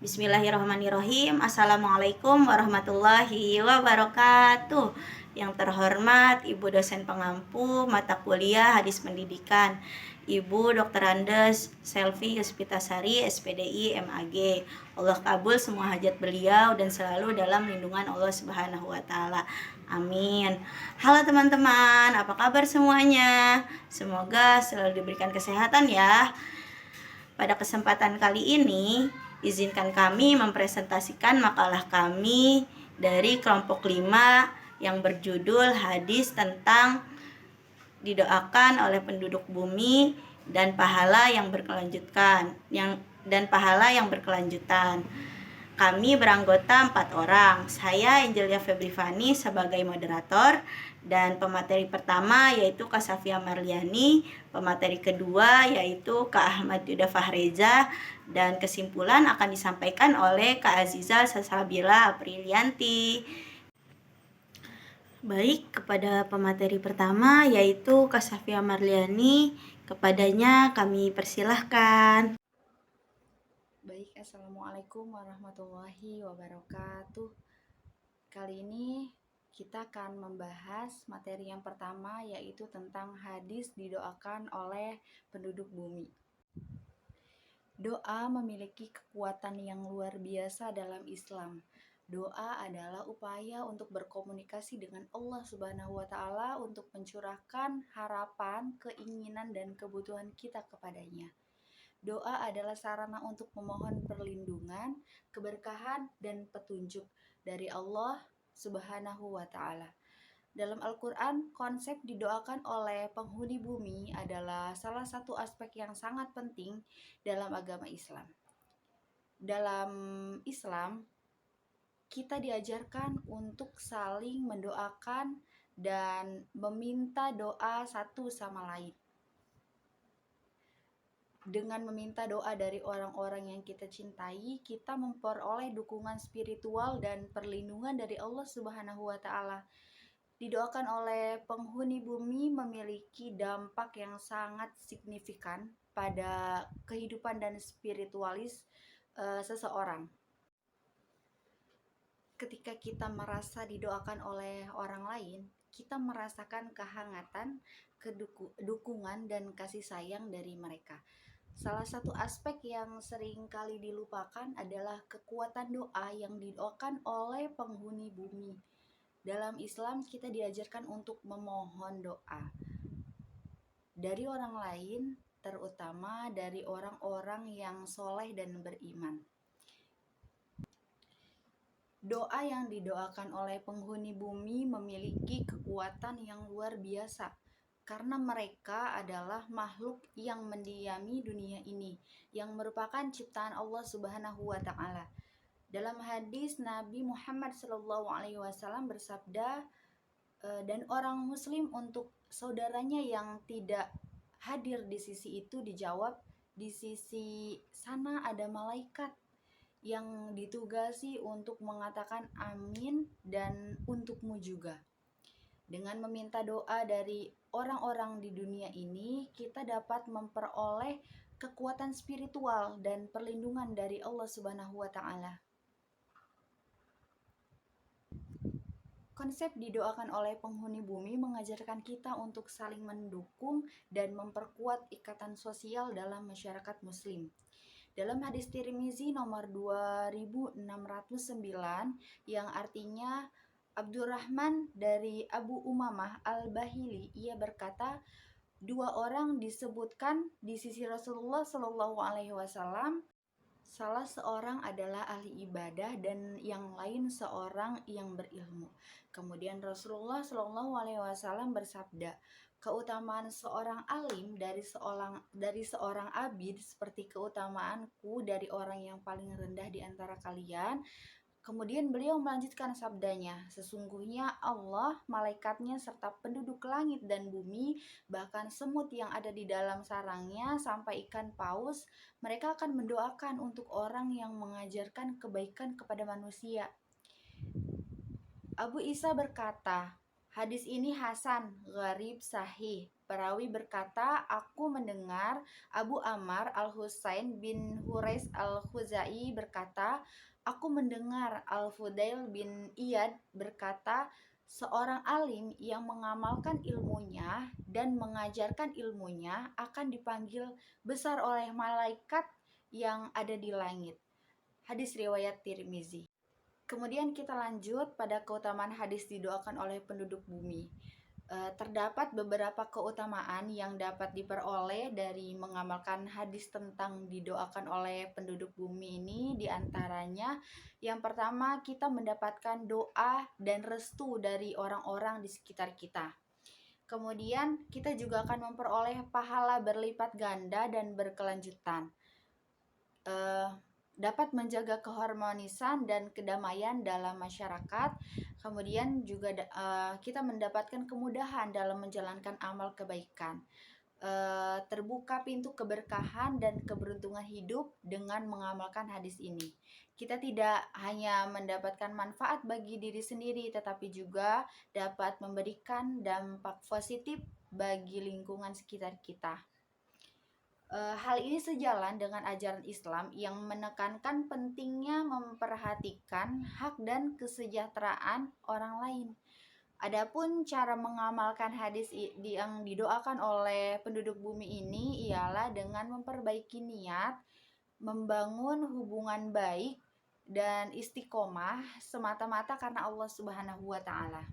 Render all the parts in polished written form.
Bismillahirrahmanirrahim. Assalamualaikum warahmatullahi wabarakatuh. Yang terhormat Ibu dosen pengampu mata kuliah Hadis Pendidikan, Ibu Dr. Andes Selvi Yuspitasari, SPDI MAG. Allah kabul semua hajat beliau dan selalu dalam lindungan Allah Subhanahu wa taala. Amin. Halo teman-teman, apa kabar semuanya? Semoga selalu diberikan kesehatan ya. Pada kesempatan kali ini, izinkan kami mempresentasikan makalah kami dari kelompok 5 yang berjudul Hadis tentang didoakan oleh penduduk bumi dan pahala yang berkelanjutan. Kami beranggota 4 orang. Saya Angelia Febri Fani sebagai moderator, dan pemateri pertama yaitu Kak Safia Marliani, pemateri kedua yaitu Kak Ahmad Yuda Fahreza, dan kesimpulan akan disampaikan oleh Kak Aziza Salsabila Aprilianti. Baik, kepada pemateri pertama yaitu Kak Safia Marliani, kepadanya kami persilahkan. Baik, Assalamualaikum warahmatullahi wabarakatuh. Kali ini kita akan membahas materi yang pertama, yaitu tentang hadis didoakan oleh penduduk bumi. Doa memiliki kekuatan yang luar biasa dalam Islam. Doa adalah upaya untuk berkomunikasi dengan Allah Subhanahu wa taala untuk mencurahkan harapan, keinginan dan kebutuhan kita kepadanya. Doa adalah sarana untuk memohon perlindungan, keberkahan, dan petunjuk dari Allah Subhanahu wa Ta'ala. Dalam Al-Quran, konsep didoakan oleh penghuni bumi adalah salah satu aspek yang sangat penting dalam agama Islam. Dalam Islam, kita diajarkan untuk saling mendoakan dan meminta doa satu sama lain. Dengan meminta doa dari orang-orang yang kita cintai, kita memperoleh dukungan spiritual dan perlindungan dari Allah Subhanahu wa taala. Didoakan oleh penghuni bumi memiliki dampak yang sangat signifikan pada kehidupan dan spiritualis seseorang. Ketika kita merasa didoakan oleh orang lain, kita merasakan kehangatan, dukungan dan kasih sayang dari mereka. Salah satu aspek yang sering kali dilupakan adalah kekuatan doa yang didoakan oleh penghuni bumi. Dalam Islam kita diajarkan untuk memohon doa dari orang lain, terutama dari orang-orang yang soleh dan beriman. Doa yang didoakan oleh penghuni bumi memiliki kekuatan yang luar biasa, karena mereka adalah makhluk yang mendiami dunia ini, yang merupakan ciptaan Allah Subhanahu wa taala. Dalam hadis Nabi Muhammad SAW bersabda, dan orang muslim untuk saudaranya yang tidak hadir di sisi itu dijawab, di sisi sana ada malaikat yang ditugasi untuk mengatakan amin dan untukmu juga. Dengan meminta doa dari orang-orang di dunia ini, kita dapat memperoleh kekuatan spiritual dan perlindungan dari Allah Subhanahu wa taala. Konsep didoakan oleh penghuni bumi mengajarkan kita untuk saling mendukung dan memperkuat ikatan sosial dalam masyarakat muslim. Dalam hadis Tirmizi nomor 2609 yang artinya Abdurrahman dari Abu Umamah Al-Bahili, ia berkata, 2 orang disebutkan di sisi Rasulullah Shallallahu Alaihi Wasallam. Salah seorang adalah ahli ibadah dan yang lain seorang yang berilmu. Kemudian Rasulullah Shallallahu Alaihi Wasallam bersabda, keutamaan seorang alim dari seorang abid seperti keutamaanku dari orang yang paling rendah di antara kalian. Kemudian beliau melanjutkan sabdanya, sesungguhnya Allah, malaikatnya, serta penduduk langit dan bumi, bahkan semut yang ada di dalam sarangnya, sampai ikan paus, mereka akan mendoakan untuk orang yang mengajarkan kebaikan kepada manusia. Abu Isa berkata, Hadis ini hasan, gharib, sahih. Perawi berkata, aku mendengar Abu Ammar Al-Husain bin Hurais Al-Khuzai berkata, aku mendengar Al-Fudail bin Iyad berkata, seorang alim yang mengamalkan ilmunya dan mengajarkan ilmunya akan dipanggil besar oleh malaikat yang ada di langit. Hadis riwayat Tirmizi. Kemudian kita lanjut pada keutamaan hadis didoakan oleh penduduk bumi. Terdapat beberapa keutamaan yang dapat diperoleh dari mengamalkan hadis tentang didoakan oleh penduduk bumi ini. Diantaranya, yang pertama, kita mendapatkan doa dan restu dari orang-orang di sekitar kita. Kemudian kita juga akan memperoleh pahala berlipat ganda dan berkelanjutan. Dapat menjaga keharmonisan dan kedamaian dalam masyarakat. Kemudian juga kita mendapatkan kemudahan dalam menjalankan amal kebaikan. Terbuka pintu keberkahan dan keberuntungan hidup dengan mengamalkan hadis ini. Kita tidak hanya mendapatkan manfaat bagi diri sendiri, tetapi juga dapat memberikan dampak positif bagi lingkungan sekitar kita. Hal ini sejalan dengan ajaran Islam yang menekankan pentingnya memperhatikan hak dan kesejahteraan orang lain. Adapun cara mengamalkan hadis yang didoakan oleh penduduk bumi ini ialah dengan memperbaiki niat, membangun hubungan baik, dan istiqomah semata-mata karena Allah Subhanahu wa Ta'ala.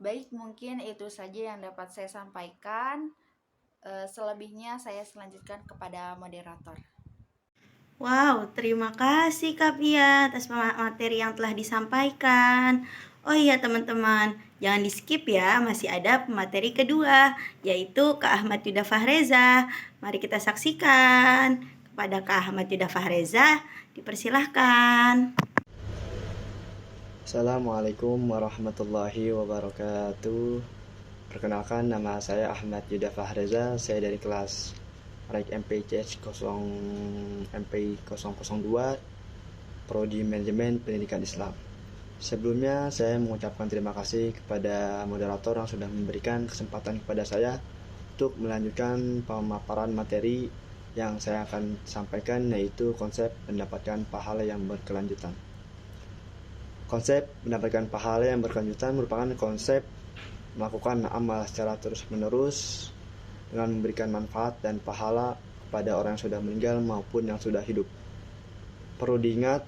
Baik, mungkin itu saja yang dapat saya sampaikan. Selebihnya saya selanjutkan kepada moderator. Wow, terima kasih Kak Pia atas materi yang telah disampaikan. Oh iya teman-teman, jangan di skip ya, masih ada materi kedua, yaitu Kak Ahmad Yuda Fahreza. Mari kita saksikan. Kepada Kak Ahmad Yuda Fahreza, dipersilahkan. Assalamualaikum warahmatullahi wabarakatuh. Perkenalkan, nama saya Ahmad Yuda Fahreza. Saya dari kelas RAIK MPCH 002 Prodi Manajemen Pendidikan Islam. Sebelumnya saya mengucapkan terima kasih kepada moderator yang sudah memberikan kesempatan kepada saya untuk melanjutkan pemaparan materi yang saya akan sampaikan, yaitu konsep mendapatkan pahala yang berkelanjutan. Konsep mendapatkan pahala yang berkelanjutan merupakan konsep melakukan amal secara terus-menerus dengan memberikan manfaat dan pahala kepada orang yang sudah meninggal maupun yang sudah hidup. Perlu diingat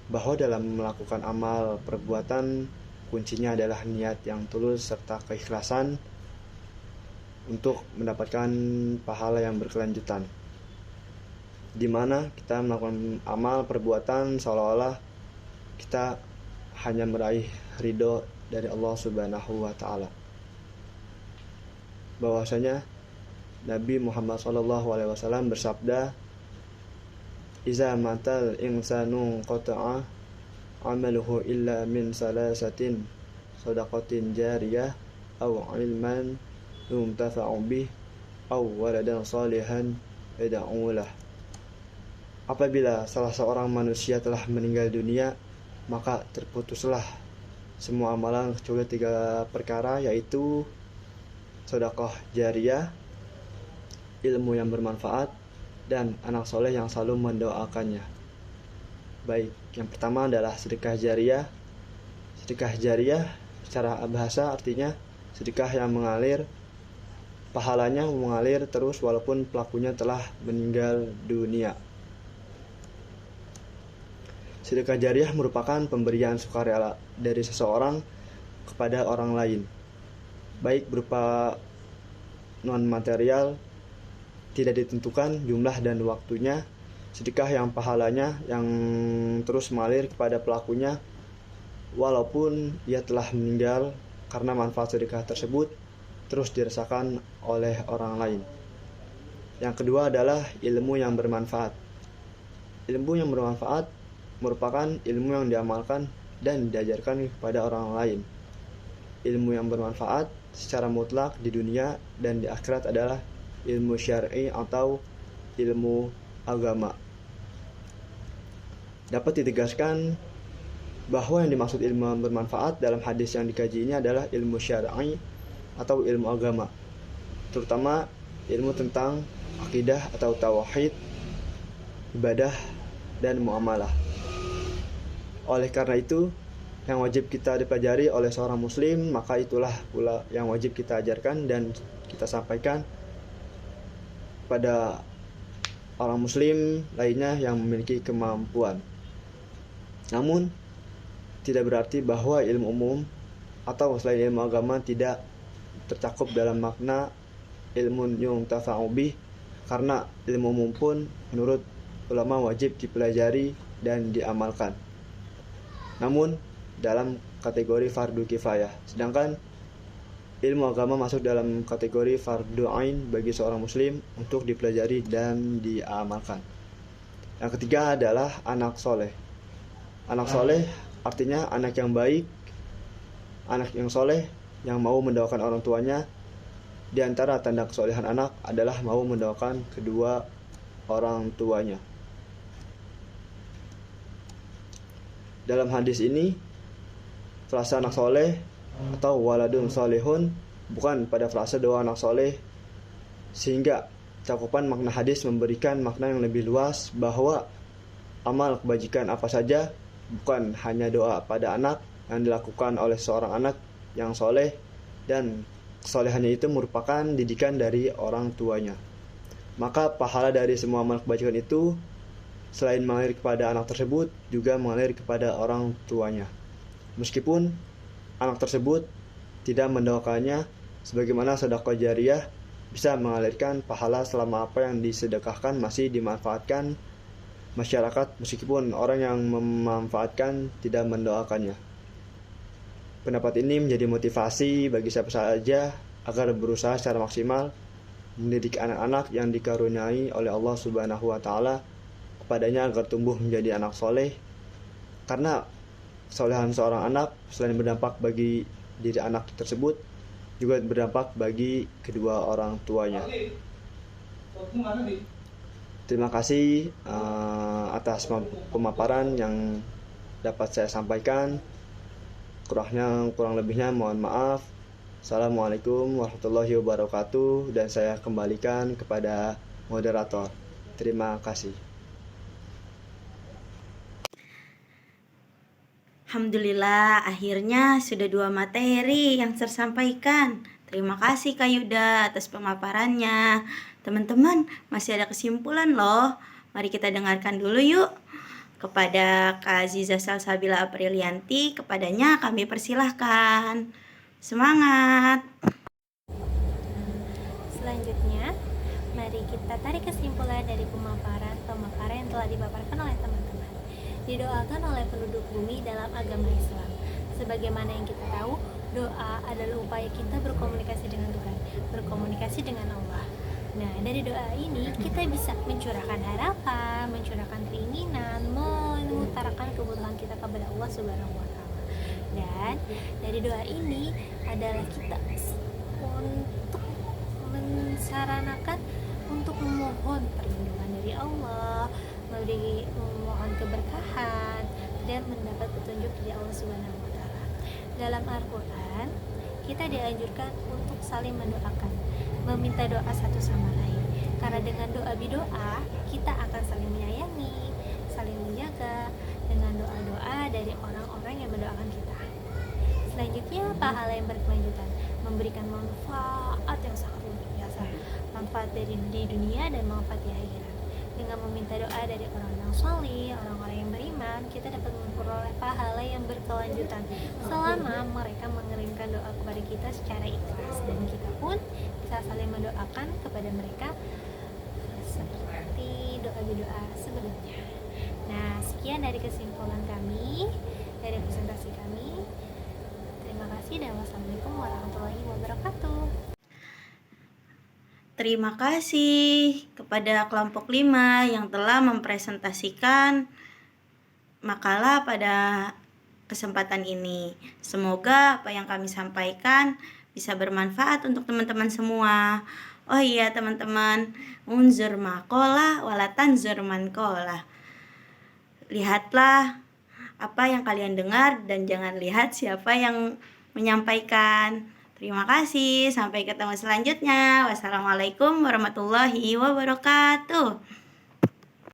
bahwa dalam melakukan amal perbuatan, kuncinya adalah niat yang tulus serta keikhlasan untuk mendapatkan pahala yang berkelanjutan, di mana kita melakukan amal perbuatan seolah-olah kita hanya meraih ridho dari Allah Subhanahu wa Ta'ala. Bahwasanya Nabi Muhammad SAW bersabda, "Iza matal insanu qata'a amaluhu illa min salasatin, sadaqatin jariyah aw ilman yuntafa'u bih aw waladan salihan yad'u lah." Apabila salah seorang manusia telah meninggal dunia, maka terputuslah semua amalan kecuali 3 perkara, yaitu sedekah jariyah, ilmu yang bermanfaat, dan anak soleh yang selalu mendoakannya. Baik, yang pertama adalah sedekah jariyah. Sedekah jariyah secara bahasa artinya sedekah yang mengalir, pahalanya mengalir terus walaupun pelakunya telah meninggal dunia. Sedekah jariyah merupakan pemberian sukarela dari seseorang kepada orang lain, baik berupa non-material, tidak ditentukan jumlah dan waktunya. Sedekah yang pahalanya yang terus mengalir kepada pelakunya walaupun ia telah meninggal, karena manfaat sedekah tersebut terus dirasakan oleh orang lain. Yang kedua adalah ilmu yang bermanfaat. Ilmu yang bermanfaat merupakan ilmu yang diamalkan dan diajarkan kepada orang lain. Ilmu yang bermanfaat secara mutlak di dunia dan di akhirat adalah ilmu syar'i atau ilmu agama. Dapat ditegaskan bahwa yang dimaksud ilmu bermanfaat dalam hadis yang dikaji ini adalah ilmu syar'i atau ilmu agama, terutama ilmu tentang akidah atau tauhid, ibadah, dan muamalah. Oleh karena itu, yang wajib kita dipelajari oleh seorang muslim, maka itulah pula yang wajib kita ajarkan dan kita sampaikan pada orang muslim lainnya yang memiliki kemampuan. Namun, tidak berarti bahwa ilmu umum atau selain ilmu agama tidak tercakup dalam makna ilmu yang tafa'ubih, karena ilmu umum pun menurut ulama wajib dipelajari dan diamalkan, namun dalam kategori fardu kifayah, sedangkan ilmu agama masuk dalam kategori fardu ain bagi seorang muslim untuk dipelajari dan diamalkan. Yang ketiga adalah anak soleh. Anak soleh artinya anak yang baik, anak yang soleh yang mau mendoakan orang tuanya. Di antara tanda kesolehan anak adalah mau mendoakan kedua orang tuanya. Dalam hadis ini, frasa anak soleh atau waladun solehun bukan pada frasa doa anak soleh, sehingga cakupan makna hadis memberikan makna yang lebih luas bahwa amal kebajikan apa saja, bukan hanya doa pada anak yang dilakukan oleh seorang anak yang soleh, dan kesolehannya itu merupakan didikan dari orang tuanya. Maka pahala dari semua amal kebajikan itu selain mengalir kepada anak tersebut, juga mengalir kepada orang tuanya. Meskipun anak tersebut tidak mendoakannya, sebagaimana sedekah jariyah bisa mengalirkan pahala selama apa yang disedekahkan masih dimanfaatkan masyarakat, meskipun orang yang memanfaatkan tidak mendoakannya. Pendapat ini menjadi motivasi bagi siapa saja agar berusaha secara maksimal mendidik anak-anak yang dikaruniai oleh Allah Subhanahu wa Ta'ala kepadanya agar tumbuh menjadi anak soleh, karena kesolehan seorang anak selain berdampak bagi diri anak tersebut, juga berdampak bagi kedua orang tuanya. Terima kasih atas pemaparan yang dapat saya sampaikan. Kurang lebihnya mohon maaf. Assalamualaikum warahmatullahi wabarakatuh, dan saya kembalikan kepada moderator. Terima kasih. Alhamdulillah, akhirnya sudah 2 materi yang tersampaikan. Terima kasih Kak Yuda atas pemaparannya. Teman-teman, masih ada kesimpulan loh. Mari kita dengarkan dulu yuk. Kepada Kak Aziza Salsabila Aprilianti, kepadanya kami persilahkan. Semangat! Selanjutnya, mari kita tarik kesimpulan dari pemaparan yang telah dipaparkan oleh teman-teman. Didoakan oleh penduduk bumi dalam agama Islam. Sebagaimana yang kita tahu, doa adalah upaya kita berkomunikasi dengan Tuhan, berkomunikasi dengan Allah. Nah, dari doa ini kita bisa mencurahkan harapan, mencurahkan keinginan, mengutarakan kebutuhan kita kepada Allah Subhanahu wa Ta'ala. Dan dari doa ini adalah kita untuk mensaranakan untuk memohon perlindungan dari Allah, memohon keberkahan, dan mendapat petunjuk dari Allah Subhanahu wa Ta'ala. Dalam Al-Quran, kita dianjurkan untuk saling mendoakan, meminta doa satu sama lain, karena dengan doa bidoa kita akan saling menyayangi, saling menjaga dengan doa-doa dari orang-orang yang mendoakan kita. Selanjutnya, pahala yang berkelanjutan, memberikan manfaat yang sangat luar biasa, manfaat di dunia dan manfaat di akhirat. Dengan meminta doa dari orang-orang saleh, orang-orang yang beriman, kita dapat memperoleh pahala yang berkelanjutan selama mereka mengirimkan doa kepada kita secara ikhlas, dan kita pun bisa saling mendoakan kepada mereka seperti doa sebelumnya. Nah, sekian dari kesimpulan kami, dari presentasi kami. Terima kasih dan wassalamualaikum warahmatullahi wabarakatuh. Terima kasih kepada kelompok 5 yang telah mempresentasikan makalah pada kesempatan ini. Semoga apa yang kami sampaikan bisa bermanfaat untuk teman-teman semua. Oh iya teman-teman, unzur maqalah wala tanzur man qala. Lihatlah apa yang kalian dengar dan jangan lihat siapa yang menyampaikan. Terima kasih, sampai ketemu selanjutnya. Wassalamualaikum warahmatullahi wabarakatuh.